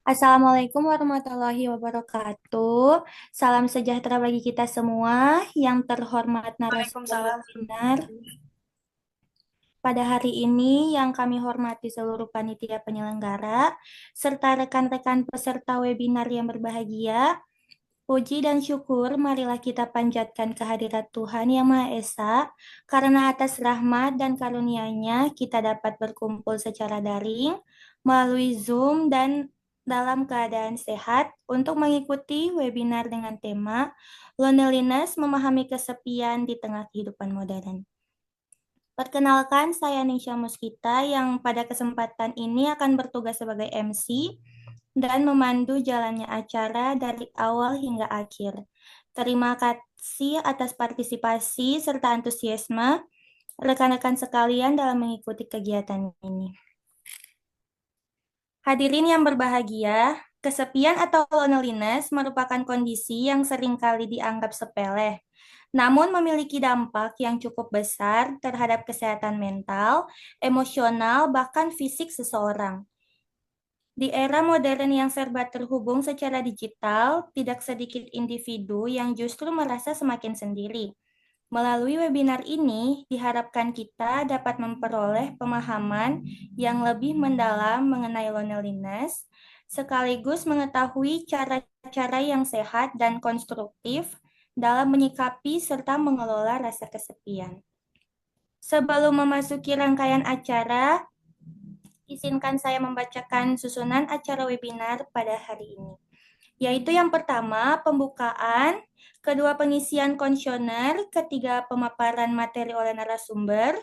Assalamualaikum warahmatullahi wabarakatuh. Salam sejahtera bagi kita semua. Yang terhormat narasumber Waalaikumsalam. webinar. Pada hari ini yang kami hormati seluruh panitia penyelenggara, serta rekan-rekan peserta webinar yang berbahagia, puji dan syukur marilah kita panjatkan kehadirat Tuhan Yang Maha Esa, karena atas rahmat dan karunia-Nya kita dapat berkumpul secara daring melalui Zoom dan dalam keadaan sehat untuk mengikuti webinar dengan tema Loneliness Memahami Kesepian di Tengah Kehidupan Modern. Perkenalkan, saya Nisha Muskita yang pada kesempatan ini akan bertugas sebagai MC dan memandu jalannya acara dari awal hingga akhir. Terima kasih atas partisipasi serta antusiasme rekan-rekan sekalian dalam mengikuti kegiatan ini. Hadirin yang berbahagia, kesepian atau loneliness merupakan kondisi yang seringkali dianggap sepele, namun memiliki dampak yang cukup besar terhadap kesehatan mental, emosional, bahkan fisik seseorang. Di era modern yang serba terhubung secara digital, tidak sedikit individu yang justru merasa semakin sendiri. Melalui webinar ini, diharapkan kita dapat memperoleh pemahaman yang lebih mendalam mengenai loneliness, sekaligus mengetahui cara-cara yang sehat dan konstruktif dalam menyikapi serta mengelola rasa kesepian. Sebelum memasuki rangkaian acara, izinkan saya membacakan susunan acara webinar pada hari ini, yaitu yang pertama, pembukaan, kedua, pengisian kuesioner, ketiga, pemaparan materi oleh narasumber,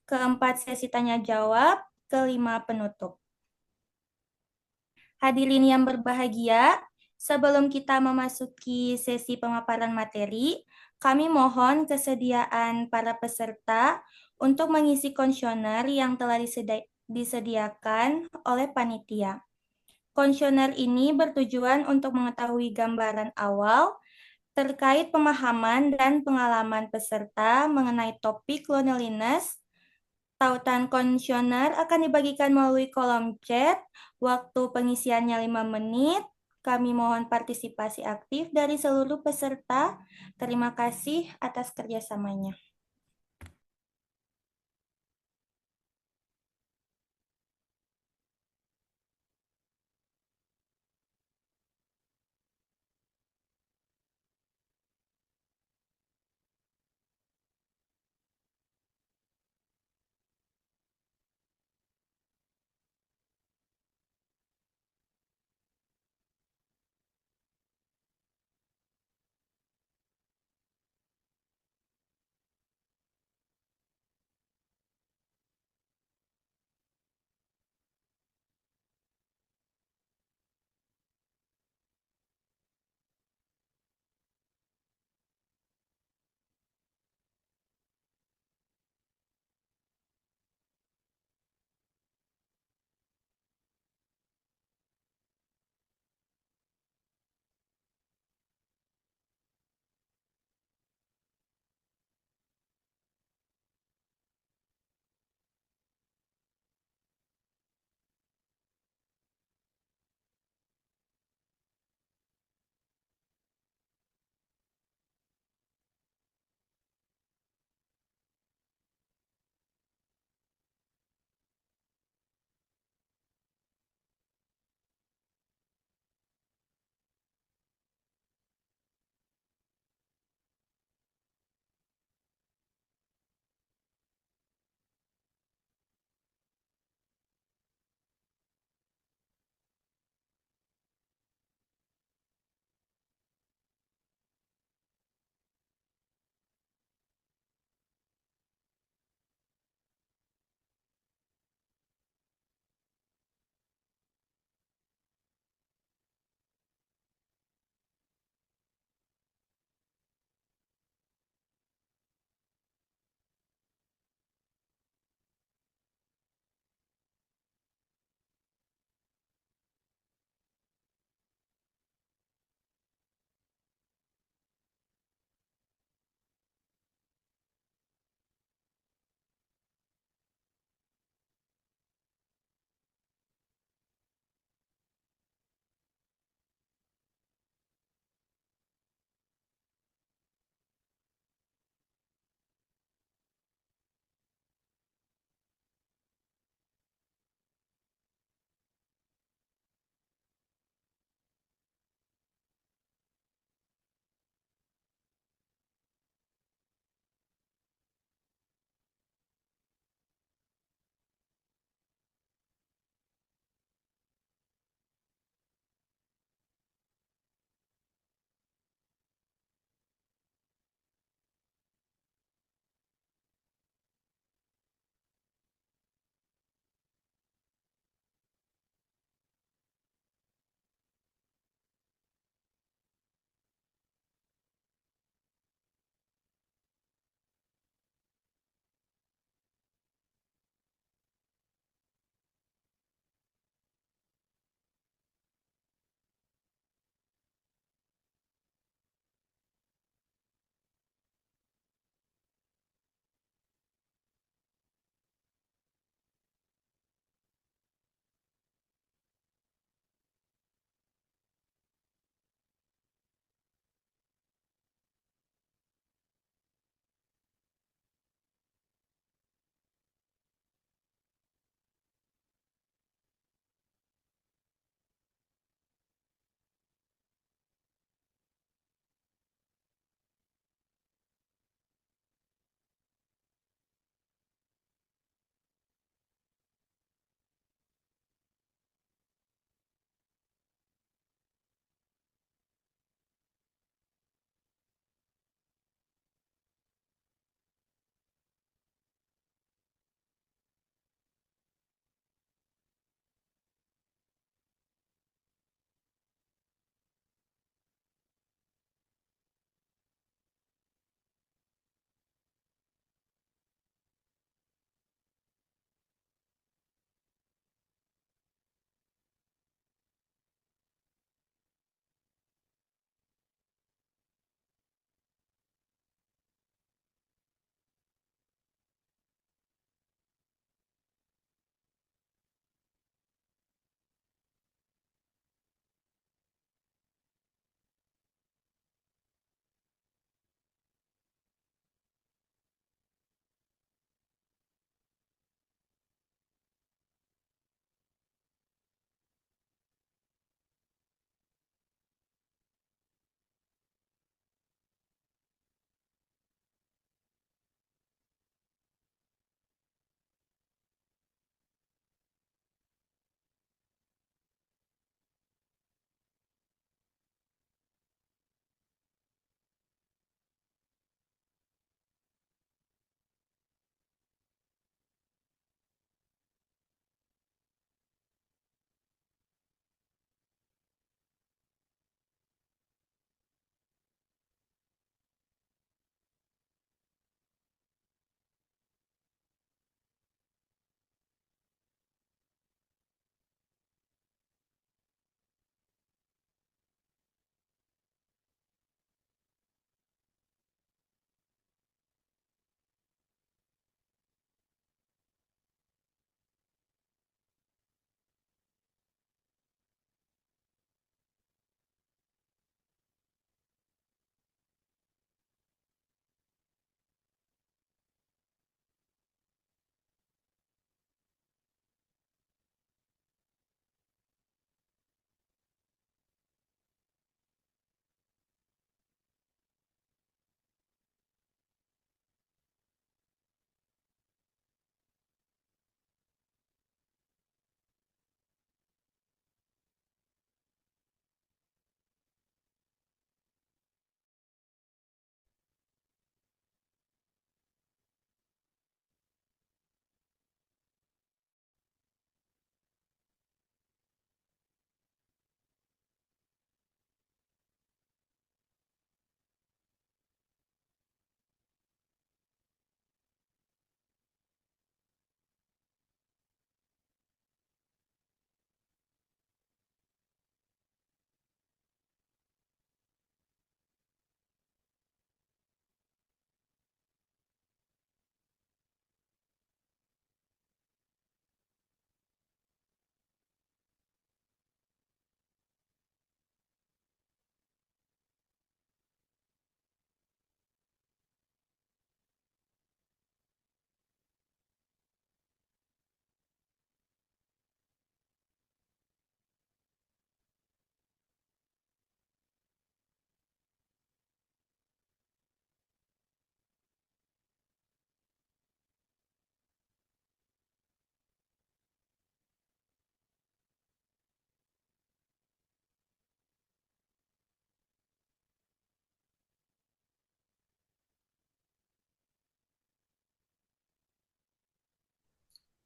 keempat, sesi tanya jawab, kelima, penutup. Hadirin yang berbahagia, sebelum kita memasuki sesi pemaparan materi, kami mohon kesediaan para peserta untuk mengisi kuesioner yang telah disediakan oleh panitia. Kuesioner ini bertujuan untuk mengetahui gambaran awal terkait pemahaman dan pengalaman peserta mengenai topik loneliness. Tautan kuesioner akan dibagikan melalui kolom chat. Waktu pengisiannya 5 menit. Kami mohon partisipasi aktif dari seluruh peserta. Terima kasih atas kerjasamanya.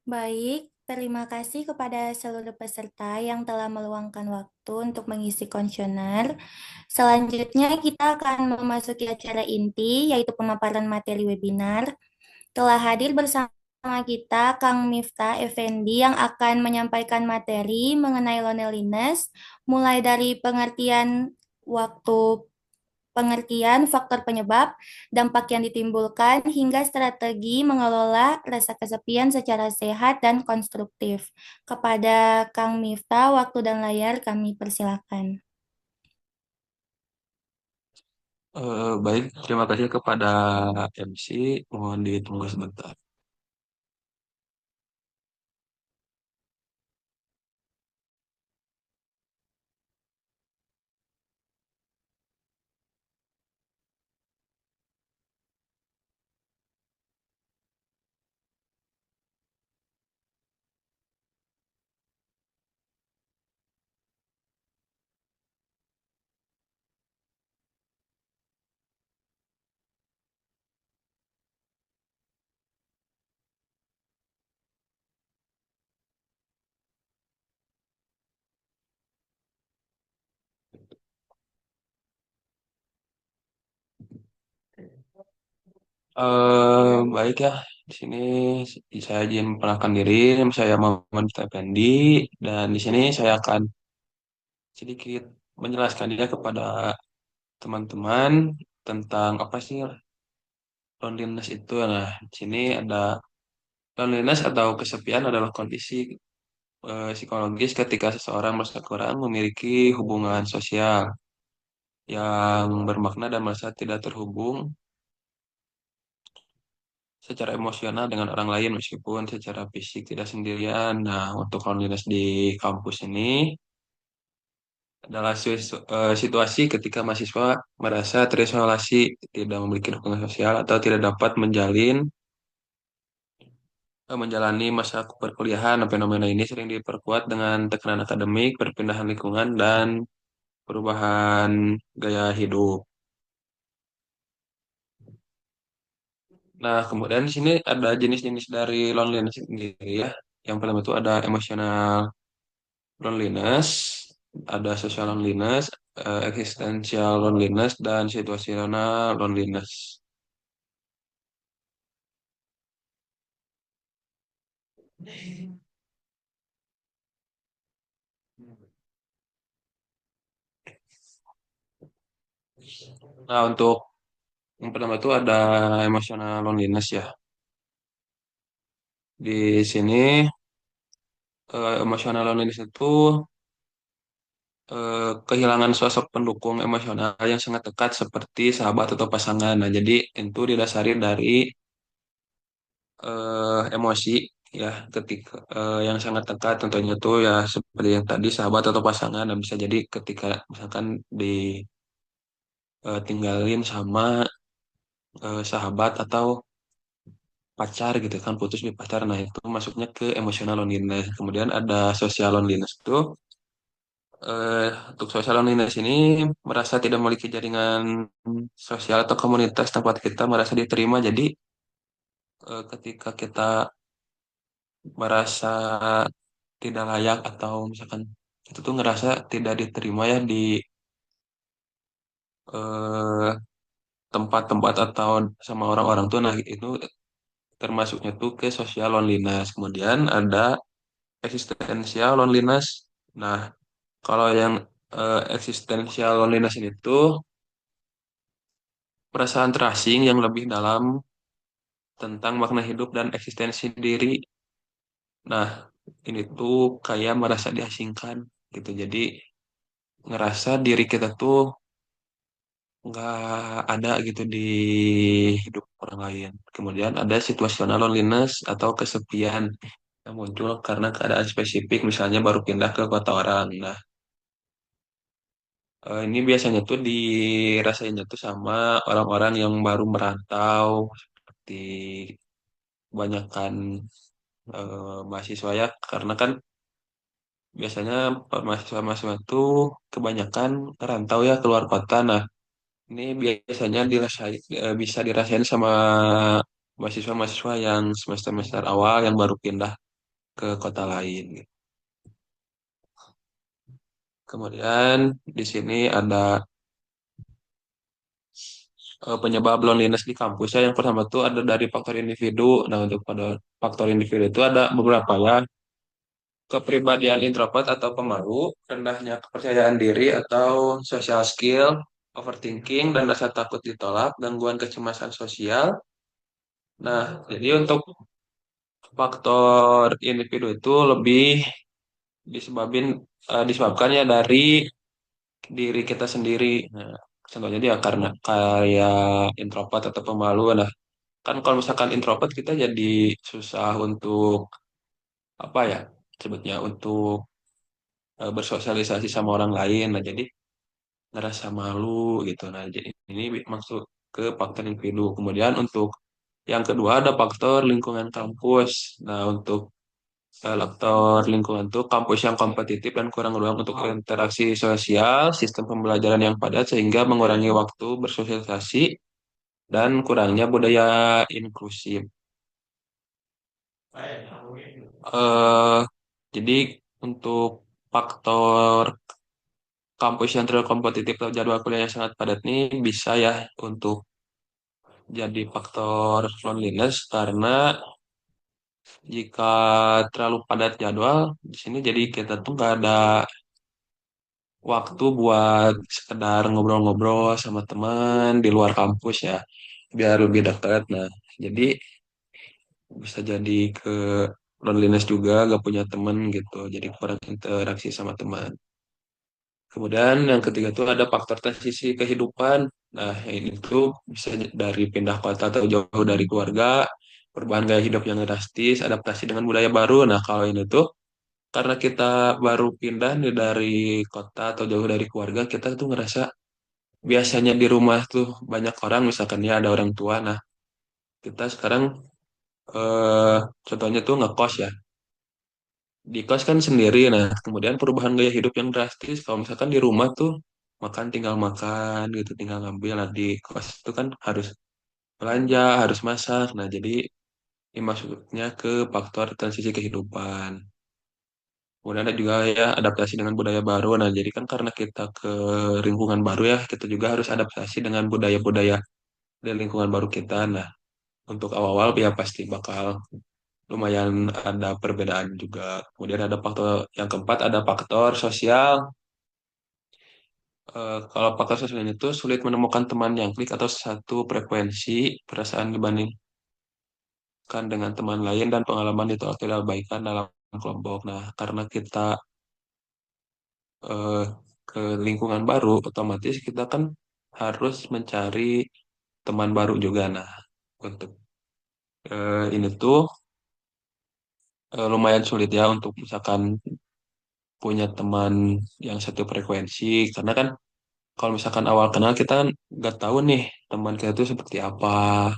Baik, terima kasih kepada seluruh peserta yang telah meluangkan waktu untuk mengisi kuesioner. Selanjutnya, kita akan memasuki acara inti, yaitu pemaparan materi webinar. Telah hadir bersama kita Kang Miftah Effendi yang akan menyampaikan materi mengenai loneliness, mulai dari pengertian faktor penyebab, dampak yang ditimbulkan, hingga strategi mengelola rasa kesepian secara sehat dan konstruktif. Kepada Kang Miftah, waktu dan layar kami persilakan. Baik, terima kasih kepada MC. Mohon ditunggu sebentar. Baik ya, di sini saya izin memperkenalkan diri. Saya Muhammad Effendi dan di sini saya akan sedikit menjelaskan ya kepada teman-teman tentang apa sih loneliness itu. Nah, di sini ada loneliness atau kesepian adalah kondisi psikologis ketika seseorang merasa kurang memiliki hubungan sosial yang bermakna dan merasa tidak terhubung secara emosional dengan orang lain meskipun secara fisik tidak sendirian. Nah, untuk loneliness di kampus ini adalah situasi ketika mahasiswa merasa terisolasi, tidak memiliki dukungan sosial atau tidak dapat menjalani masa perkuliahan. Nah, fenomena ini sering diperkuat dengan tekanan akademik, perpindahan lingkungan, dan perubahan gaya hidup. Nah, kemudian di sini ada jenis-jenis dari loneliness sendiri ya. Yang pertama itu ada emosional loneliness, ada social loneliness, existential loneliness, dan situational loneliness. Nah, untuk yang pertama itu ada emotional loneliness ya. Di sini emotional loneliness itu kehilangan sosok pendukung emosional yang sangat dekat seperti sahabat atau pasangan. Nah, jadi itu didasari dari emosi ya ketika yang sangat dekat tentunya tuh ya seperti yang tadi sahabat atau pasangan. Nah, bisa jadi ketika misalkan ditinggalin sama sahabat atau pacar gitu kan putus di pacar. Nah, itu masuknya ke emotional loneliness. Kemudian ada social loneliness tuh untuk social loneliness ini merasa tidak memiliki jaringan sosial atau komunitas tempat kita merasa diterima. Jadi ketika kita merasa tidak layak atau misalkan itu tuh ngerasa tidak diterima ya di eh, tempat-tempat atau sama orang-orang tuh, nah itu termasuknya tuh ke social loneliness. Kemudian ada existential loneliness. Nah, kalau yang existential loneliness ini tuh perasaan terasing yang lebih dalam tentang makna hidup dan eksistensi diri. Nah, ini tuh kayak merasa diasingkan gitu. Jadi ngerasa diri kita tuh nggak ada gitu di hidup orang lain. Kemudian ada situational loneliness atau kesepian yang muncul karena keadaan spesifik, misalnya baru pindah ke kota orang. Nah, ini biasanya tuh dirasainnya tuh sama orang-orang yang baru merantau, seperti kebanyakan mahasiswa ya, karena kan biasanya mahasiswa-mahasiswa tuh kebanyakan rantau ya keluar kota. Nah, ini biasanya bisa dirasain sama mahasiswa-mahasiswa yang semester-semester awal yang baru pindah. ke kota lain, gitu. Kemudian di sini ada penyebab loneliness di kampus ya. Yang pertama tuh ada dari faktor individu. Nah, untuk pada faktor individu itu ada beberapa ya. Kepribadian introvert atau pemalu, rendahnya kepercayaan diri atau social skill, overthinking dan rasa takut ditolak, gangguan kecemasan sosial. Nah, jadi untuk faktor individu itu lebih disebabkan ya dari diri kita sendiri. Nah, contohnya dia karena kayak introvert atau pemalu. Nah, kan kalau misalkan introvert kita jadi susah untuk apa ya sebutnya untuk bersosialisasi sama orang lain. Nah, jadi ngerasa malu gitu. Nah, jadi ini maksud ke faktor individu. Kemudian untuk yang kedua ada faktor lingkungan kampus. Nah, untuk faktor lingkungan itu kampus yang kompetitif dan kurang ruang untuk interaksi sosial, sistem pembelajaran yang padat sehingga mengurangi waktu bersosialisasi dan kurangnya budaya inklusif. eh jadi untuk faktor kampus yang terlalu kompetitif atau jadwal kuliah yang sangat padat nih bisa ya untuk jadi faktor loneliness karena jika terlalu padat jadwal di sini jadi kita tuh nggak ada waktu buat sekedar ngobrol-ngobrol sama teman di luar kampus ya biar lebih dekat. Nah, jadi bisa jadi ke loneliness juga gak punya teman gitu jadi kurang interaksi sama teman. Kemudian yang ketiga itu ada faktor transisi kehidupan. Nah, ini tuh bisa dari pindah kota atau jauh dari keluarga, perubahan gaya hidup yang drastis, adaptasi dengan budaya baru. Nah, kalau ini tuh karena kita baru pindah nih dari kota atau jauh dari keluarga, kita tuh ngerasa biasanya di rumah tuh banyak orang, misalkan ya ada orang tua. Nah, kita sekarang eh, contohnya tuh ngekos ya. Di kos kan sendiri, nah kemudian perubahan gaya hidup yang drastis. Kalau misalkan di rumah tuh tinggal makan gitu, tinggal ngambil. Nah di kos itu kan harus belanja, harus masak. Nah jadi ini maksudnya ke faktor transisi kehidupan. Kemudian ada juga ya adaptasi dengan budaya baru. Nah jadi kan karena kita ke lingkungan baru ya, kita juga harus adaptasi dengan budaya-budaya di lingkungan baru kita. Nah untuk awal-awal ya pasti bakal lumayan ada perbedaan juga. Kemudian ada faktor yang keempat ada faktor sosial. Kalau faktor sosialnya itu sulit menemukan teman yang klik atau satu frekuensi perasaan dibandingkan dengan teman lain dan pengalaman itu tidak baikkan dalam kelompok. Nah, karena kita eh, ke lingkungan baru, otomatis kita kan harus mencari teman baru juga. Nah, untuk ini tuh lumayan sulit ya untuk misalkan punya teman yang satu frekuensi karena kan kalau misalkan awal kenal kita kan nggak tahu nih teman kita itu seperti apa,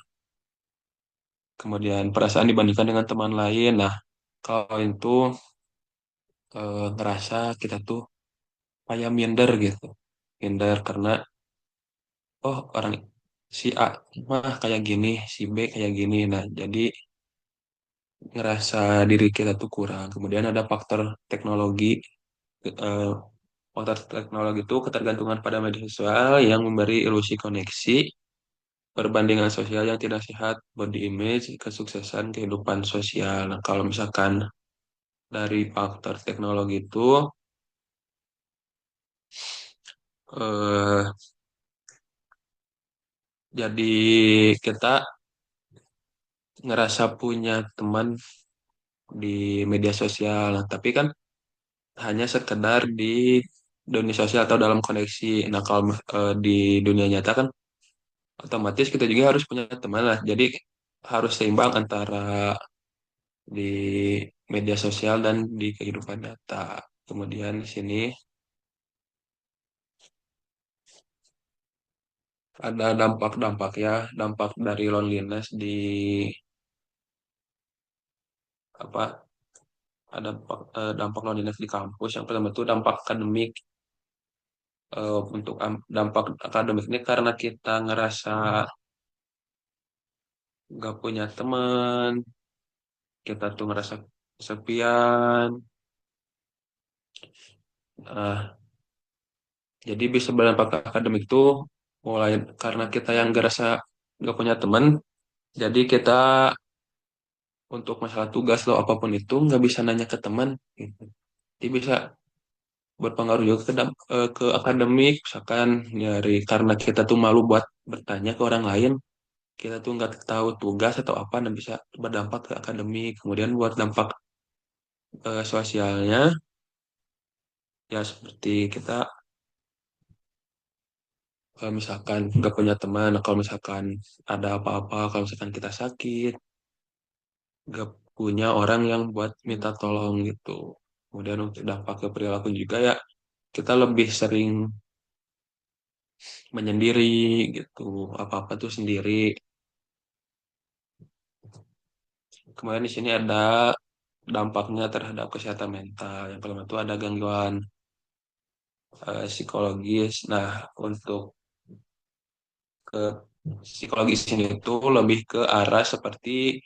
kemudian perasaan dibandingkan dengan teman lain. Nah, kalau itu ngerasa kita tuh kayak minder gitu, minder karena oh orang si A mah kayak gini, si B kayak gini. Nah, jadi ngerasa diri kita tuh kurang. Kemudian ada faktor teknologi. eh, Faktor teknologi itu ketergantungan pada media sosial yang memberi ilusi koneksi, perbandingan sosial yang tidak sehat, body image, kesuksesan kehidupan sosial. Nah, kalau misalkan dari faktor teknologi itu, eh, jadi kita ngerasa punya teman di media sosial, nah, tapi kan hanya sekedar di dunia sosial atau dalam koneksi. Nah, kalau di dunia nyata kan otomatis kita juga harus punya teman lah. Jadi harus seimbang antara di media sosial dan di kehidupan nyata. Kemudian di sini ada dampak-dampak ya, dampak dari loneliness di apa? Ada dampak loneliness di kampus. Yang pertama itu dampak akademik. Untuk dampak akademik ini karena kita ngerasa nggak punya teman, kita tuh ngerasa kesepian. Nah, jadi bisa berdampak ke akademik tuh mulai karena kita yang ngerasa nggak punya teman, jadi kita untuk masalah tugas atau apapun itu nggak bisa nanya ke teman. Gitu. Jadi bisa berpengaruh juga ke akademik, misalkan dari karena kita tuh malu buat bertanya ke orang lain, kita tuh nggak tahu tugas atau apa dan bisa berdampak ke akademik. Kemudian buat dampak sosialnya, ya seperti kita misalkan nggak punya teman, kalau misalkan ada apa-apa, kalau misalkan kita sakit, nggak punya orang yang buat minta tolong gitu. Kemudian untuk dampak ke perilaku juga ya, kita lebih sering menyendiri gitu, apa-apa tuh sendiri. Kemudian di sini ada dampaknya terhadap kesehatan mental. Yang pertama itu ada gangguan psikologis. Nah, untuk ke psikologis ini itu lebih ke arah seperti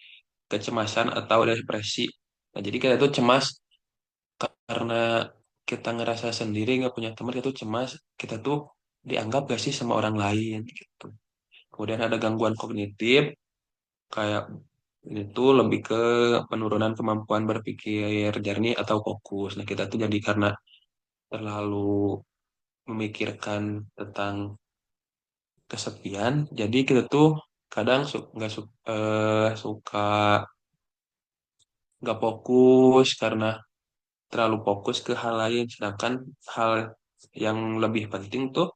kecemasan atau depresi. Nah, jadi kita tuh cemas karena kita ngerasa sendiri nggak punya teman, kita tuh cemas, kita tuh dianggap gak sih sama orang lain gitu. Kemudian ada gangguan kognitif, kayak ini tuh lebih ke penurunan kemampuan berpikir jernih atau fokus. Nah, kita tuh jadi karena terlalu memikirkan tentang kesepian, jadi kita tuh kadang nggak suka nggak fokus karena terlalu fokus ke hal lain, sedangkan hal yang lebih penting tuh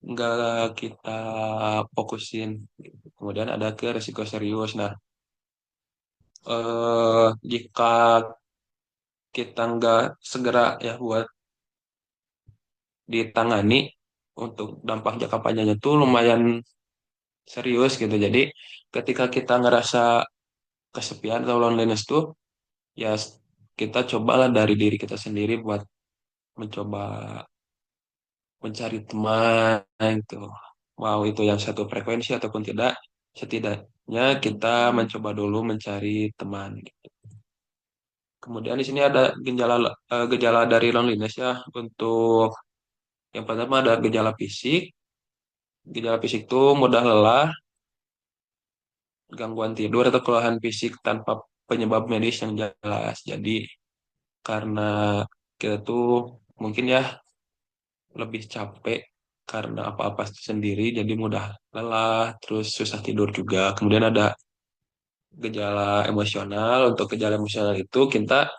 nggak kita fokusin. Kemudian ada ke resiko serius. Nah, jika kita nggak segera ya buat ditangani untuk dampak jangka panjangnya tuh lumayan serius gitu. Jadi ketika kita ngerasa kesepian atau loneliness tuh ya kita cobalah dari diri kita sendiri buat mencoba mencari teman itu. Mau itu yang satu frekuensi ataupun tidak, setidaknya kita mencoba dulu mencari teman. Kemudian di sini ada gejala dari loneliness ya. Untuk yang pertama ada gejala fisik. Gejala fisik itu mudah lelah, gangguan tidur atau kelelahan fisik tanpa penyebab medis yang jelas. Jadi karena kita tuh mungkin ya lebih capek karena apa-apa sendiri, jadi mudah lelah, terus susah tidur juga. Kemudian ada gejala emosional. Untuk gejala emosional itu kita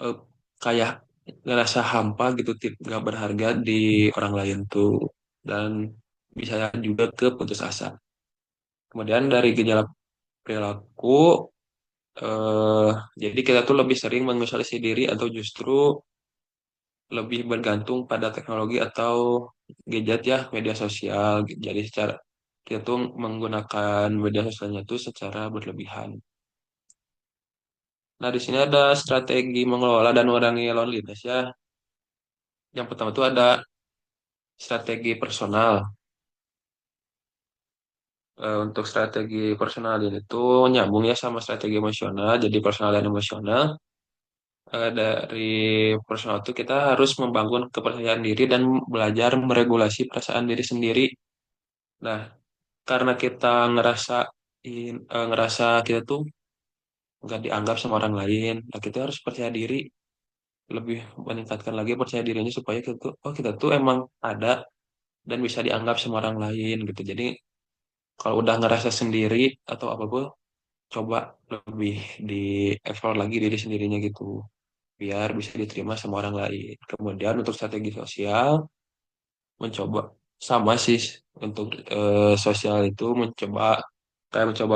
eh, kayak ngerasa hampa gitu, nggak berharga di orang lain tuh, dan bisa juga ke putus asa. Kemudian dari gejala perilaku, eh, jadi kita tuh lebih sering mengisolasi diri atau justru lebih bergantung pada teknologi atau gadget ya, media sosial. Jadi secara kita tuh menggunakan media sosialnya tuh secara berlebihan. Nah, di sini ada strategi mengelola dan mengurangi loneliness ya. Yang pertama itu ada strategi personal. Untuk strategi personal ini tuh nyambung ya sama strategi emosional. Jadi personal dan emosional. Dari personal itu kita harus membangun kepercayaan diri dan belajar meregulasi perasaan diri sendiri. Nah, karena kita ngerasa kita tuh nggak dianggap sama orang lain, nah kita harus percaya diri, lebih meningkatkan lagi percaya dirinya supaya kita tuh, oh kita tuh emang ada dan bisa dianggap sama orang lain gitu. Jadi kalau udah ngerasa sendiri atau apapun, coba lebih di explore lagi diri sendirinya gitu, biar bisa diterima sama orang lain. Kemudian untuk strategi sosial, mencoba sama sih untuk sosial itu mencoba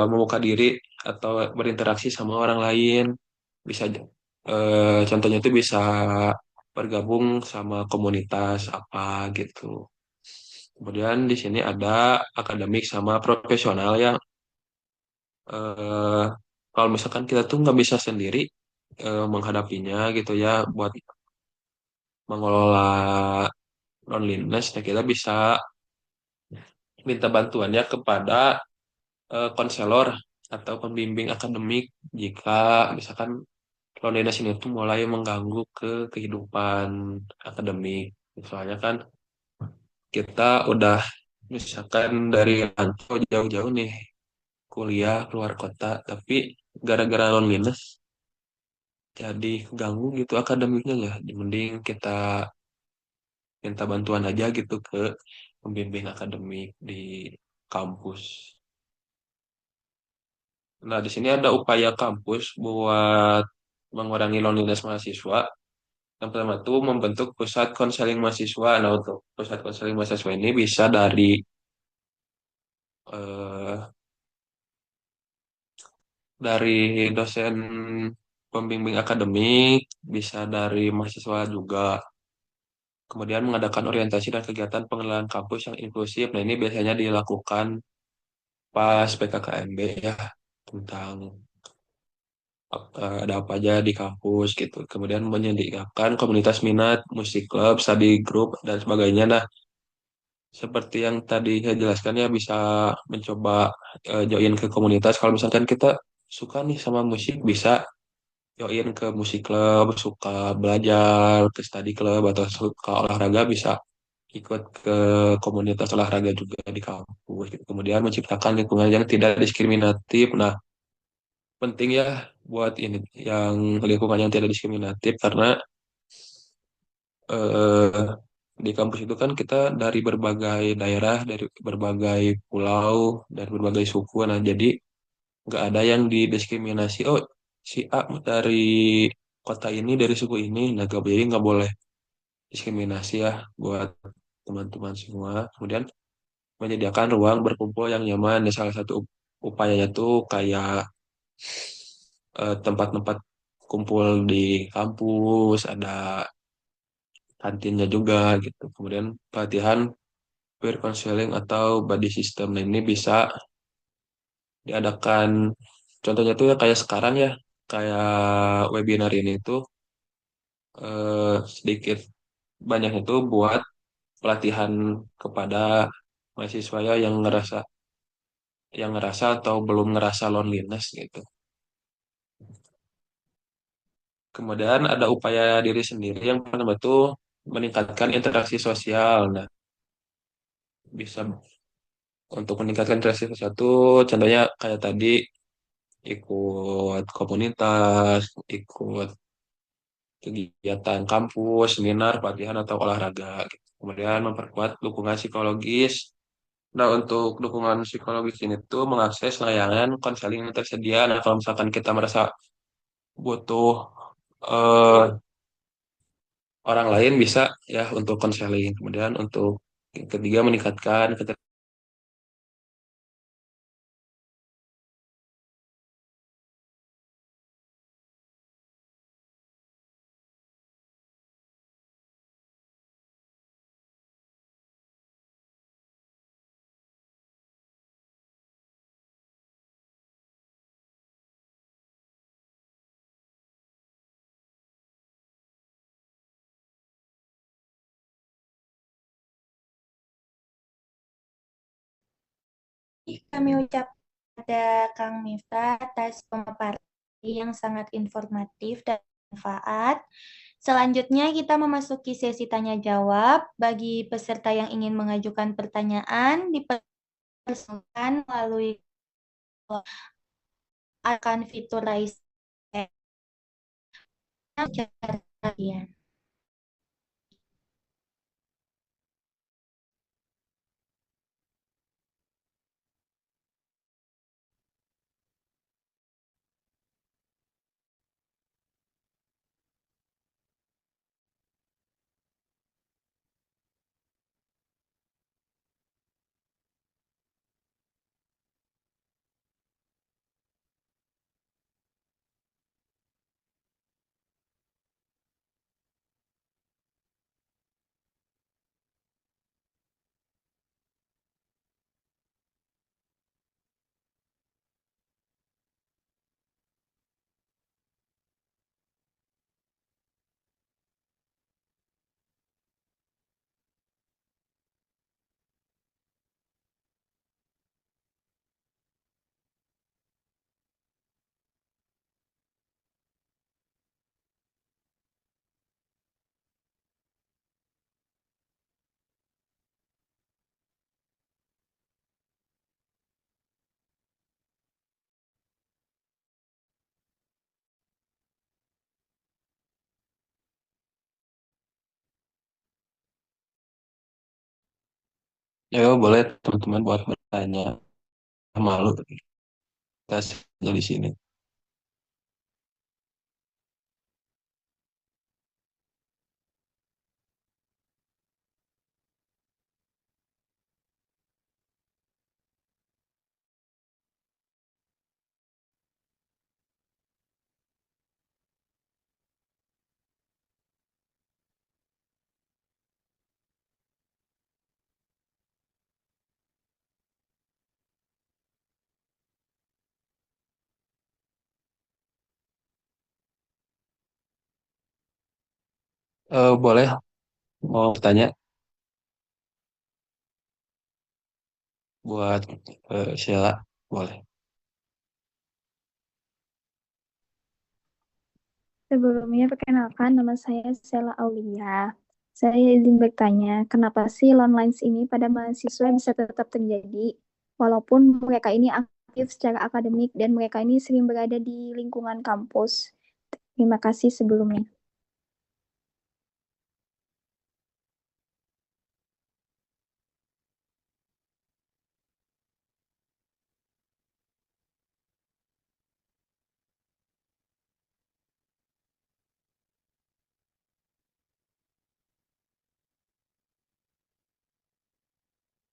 membuka diri atau berinteraksi sama orang lain. Bisa contohnya itu bisa bergabung sama komunitas apa gitu. Kemudian di sini ada akademik sama profesional yang eh, kalau misalkan kita tuh nggak bisa sendiri menghadapinya gitu ya, buat mengelola loneliness, ya kita bisa minta bantuannya kepada konselor. atau pembimbing akademik jika misalkan loneliness ini tuh mulai mengganggu ke kehidupan akademik. Soalnya kan kita udah misalkan dari rantau jauh-jauh nih kuliah keluar kota, tapi gara-gara loneliness jadi ganggu gitu akademiknya ya. Mending kita minta bantuan aja gitu ke pembimbing akademik di kampus. Nah, di sini ada upaya kampus buat mengurangi loneliness mahasiswa. Yang pertama itu membentuk pusat konseling mahasiswa. Nah, untuk pusat konseling mahasiswa ini bisa eh, dari dosen pembimbing akademik, bisa dari mahasiswa juga. Kemudian mengadakan orientasi dan kegiatan pengenalan kampus yang inklusif. Nah, ini biasanya dilakukan pas PKKMB ya, tentang ada apa aja di kampus gitu. Kemudian menyediakan komunitas minat, musik klub, study group, dan sebagainya. Nah, seperti yang tadi saya jelaskan ya, bisa mencoba join ke komunitas. Kalau misalkan kita suka nih sama musik, bisa join ke musik club, suka belajar ke study club, atau suka olahraga, bisa ikut ke komunitas olahraga juga di kampus gitu. Kemudian menciptakan lingkungan yang tidak diskriminatif. Nah, penting ya buat ini yang lingkungan yang tidak diskriminatif, karena eh, di kampus itu kan kita dari berbagai daerah, dari berbagai pulau, dari berbagai suku. Nah, jadi nggak ada yang didiskriminasi. Oh, si A dari kota ini, dari suku ini. Nah, jadi nggak boleh diskriminasi ya buat teman-teman semua. Kemudian menyediakan ruang berkumpul yang nyaman. Dan salah satu upayanya tuh kayak tempat-tempat kumpul di kampus, ada kantinnya juga gitu. Kemudian pelatihan peer counseling atau body system. Nah, ini bisa diadakan, contohnya tuh ya kayak sekarang ya, kayak webinar ini tuh sedikit banyak itu buat pelatihan kepada mahasiswa ya yang ngerasa atau belum ngerasa loneliness gitu. Kemudian ada upaya diri sendiri yang pertama itu meningkatkan interaksi sosial. Nah, bisa untuk meningkatkan interaksi sosial itu contohnya kayak tadi ikut komunitas, ikut kegiatan kampus, seminar, pelatihan atau olahraga gitu. Kemudian memperkuat dukungan psikologis. Nah, untuk dukungan psikologis ini tuh mengakses layanan konseling yang tersedia. Nah, kalau misalkan kita merasa butuh eh, orang lain, bisa ya untuk konseling. Kemudian untuk yang ketiga meningkatkan Kami ucapkan pada Kang Miftah atas pemaparan yang sangat informatif dan bermanfaat. Selanjutnya kita memasuki sesi tanya jawab. Bagi peserta yang ingin mengajukan pertanyaan, dipersilakan melalui akan fitur raise hand. Ya boleh teman-teman buat bertanya. Malu kita saja di sini. Boleh mau bertanya buat Sheila, boleh. Sebelumnya, perkenalkan nama saya Sela Aulia. Saya izin bertanya, kenapa sih lines ini pada mahasiswa bisa tetap terjadi, walaupun mereka ini aktif secara akademik dan mereka ini sering berada di lingkungan kampus. Terima kasih sebelumnya.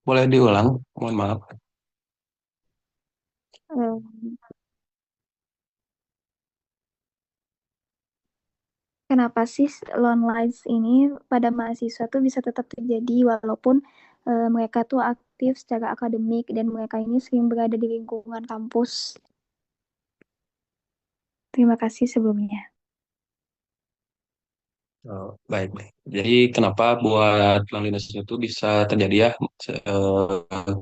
Boleh diulang, mohon maaf. Eh, Kenapa sih lines ini pada mahasiswa tuh bisa tetap terjadi walaupun mereka tuh aktif secara akademik dan mereka ini sering berada di lingkungan kampus? Terima kasih sebelumnya. Oh, baik, baik. Jadi kenapa buat loneliness itu bisa terjadi ya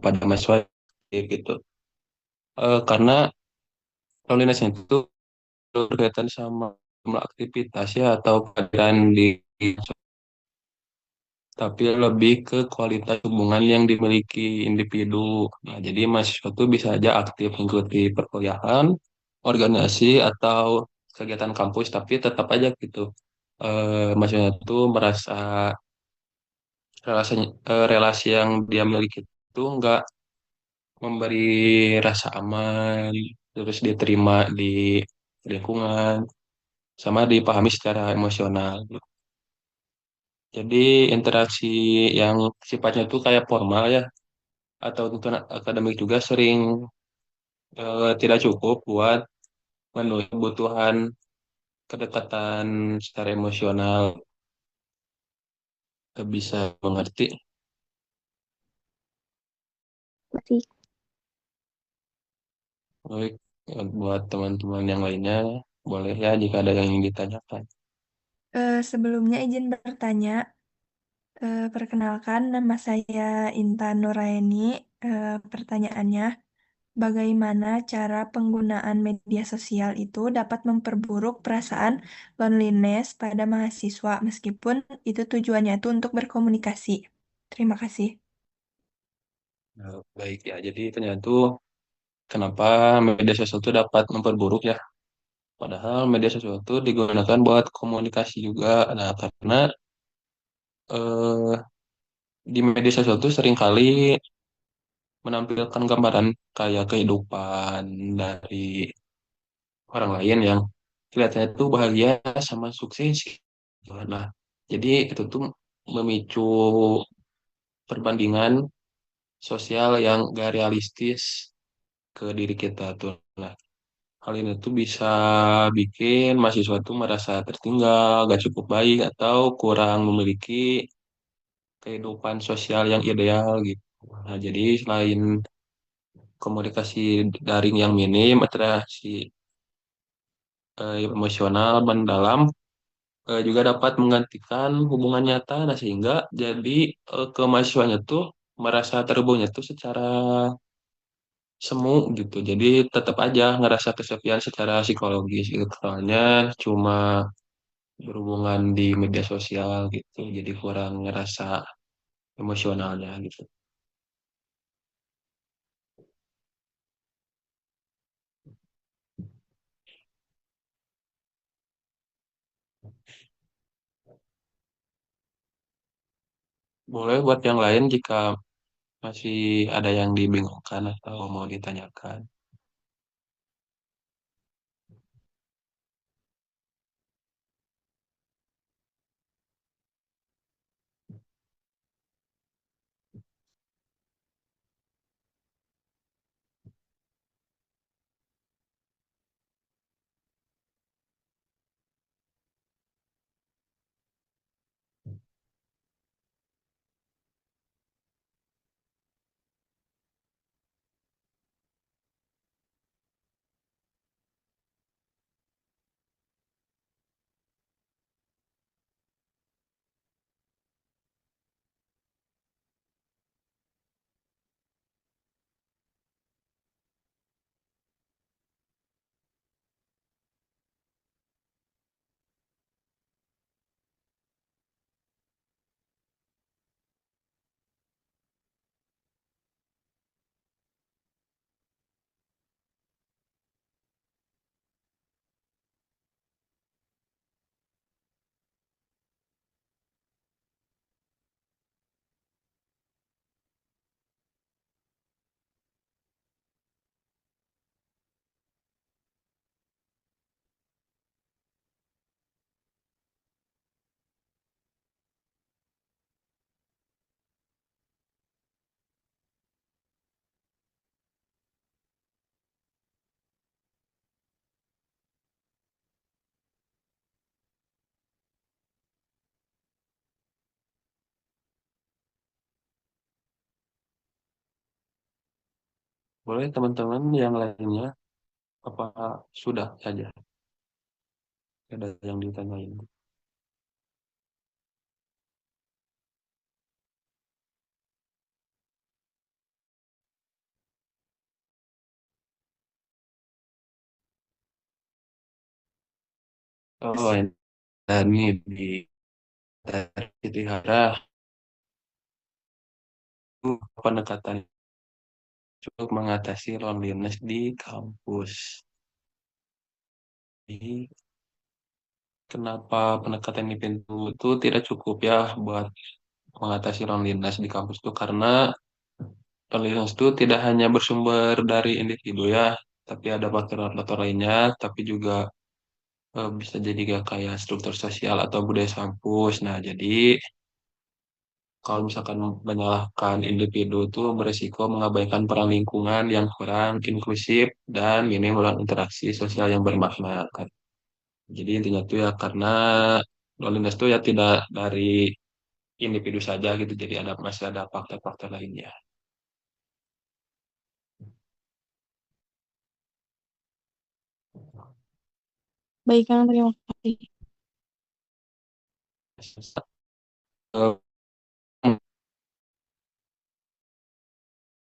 pada mahasiswa gitu? Karena loneliness itu berkaitan sama jumlah aktivitas ya atau keadaan di, tapi lebih ke kualitas hubungan yang dimiliki individu. Nah, jadi mahasiswa itu bisa aja aktif mengikuti perkuliahan, organisasi atau kegiatan kampus, tapi tetap aja gitu. Mahasiswa itu merasa relasi relasi yang dia miliki itu nggak memberi rasa aman, terus diterima di lingkungan, sama dipahami secara emosional. Jadi interaksi yang sifatnya itu kayak formal ya, atau tuntutan akademik juga sering tidak cukup buat memenuhi kebutuhan kedekatan secara emosional. Bisa mengerti. Terima kasih. Baik, buat teman-teman yang lainnya, boleh ya jika ada yang ingin ditanyakan. Sebelumnya izin bertanya, perkenalkan nama saya Intan Nuraini. Pertanyaannya, bagaimana cara penggunaan media sosial itu dapat memperburuk perasaan loneliness pada mahasiswa meskipun itu tujuannya itu untuk berkomunikasi? Terima kasih. Baik ya, jadi ternyata tuh kenapa media sosial itu dapat memperburuk ya. Padahal media sosial itu digunakan buat komunikasi juga. Nah, karena eh, di media sosial itu seringkali menampilkan gambaran kayak kehidupan dari orang lain yang kelihatannya tuh bahagia sama sukses. Nah, jadi itu tuh memicu perbandingan sosial yang gak realistis ke diri kita tuh. Nah, hal ini tuh bisa bikin mahasiswa tuh merasa tertinggal, gak cukup baik, atau kurang memiliki kehidupan sosial yang ideal gitu. Nah, jadi selain komunikasi daring yang minim, interaksi emosional mendalam juga dapat menggantikan hubungan nyata, nah sehingga jadi ke mahasiswanya tuh merasa terhubungnya tuh secara semu gitu. Jadi tetap aja ngerasa kesepian secara psikologis gitu. Soalnya cuma berhubungan di media sosial gitu. Jadi kurang ngerasa emosionalnya gitu. Boleh buat yang lain jika masih ada yang dibingungkan atau mau ditanyakan? Boleh teman-teman yang lainnya, apa sudah saja? Ada yang ditanyain? Oh, ini di Titihara itu pendekatan untuk mengatasi loneliness di kampus. Jadi, kenapa pendekatan di pintu itu tidak cukup ya buat mengatasi loneliness di kampus itu? Karena loneliness itu tidak hanya bersumber dari individu ya, tapi ada faktor-faktor lainnya, tapi juga bisa jadi gak kayak struktur sosial atau budaya kampus. Nah, jadi kalau misalkan menyalahkan individu itu beresiko mengabaikan peran lingkungan yang kurang inklusif dan minim interaksi sosial yang bermakna kan. Jadi intinya tuh ya karena loneliness itu ya tidak dari individu saja gitu. Jadi ada masih ada faktor-faktor lainnya. Baik, Kang, terima kasih. Eh,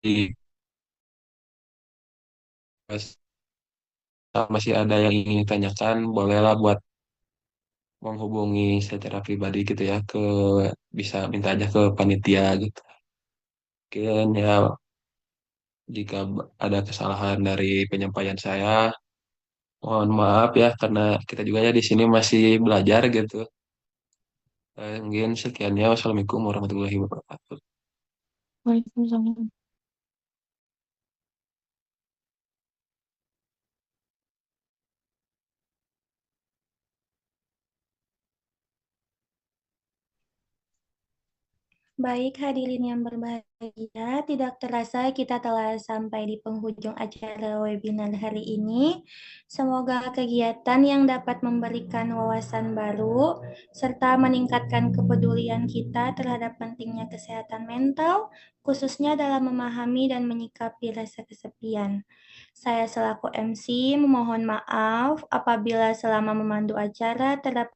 di- masih ada yang ingin ditanyakan, bolehlah buat menghubungi secara pribadi gitu ya ke bisa minta aja ke panitia gitu. Mungkin ya jika ada kesalahan dari penyampaian saya, mohon maaf ya karena kita juga ya di sini masih belajar gitu. Mungkin sekiannya. Wassalamualaikum warahmatullahi wabarakatuh. Waalaikumsalam. Baik, hadirin yang berbahagia, tidak terasa kita telah sampai di penghujung acara webinar hari ini. Semoga kegiatan yang dapat memberikan wawasan baru serta meningkatkan kepedulian kita terhadap pentingnya kesehatan mental, khususnya dalam memahami dan menyikapi rasa kesepian. Saya selaku MC memohon maaf apabila selama memandu acara terdapat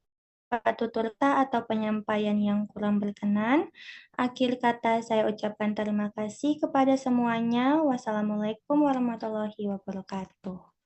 tutur kata atau penyampaian yang kurang berkenan. Akhir kata saya ucapkan terima kasih kepada semuanya. Wassalamualaikum warahmatullahi wabarakatuh.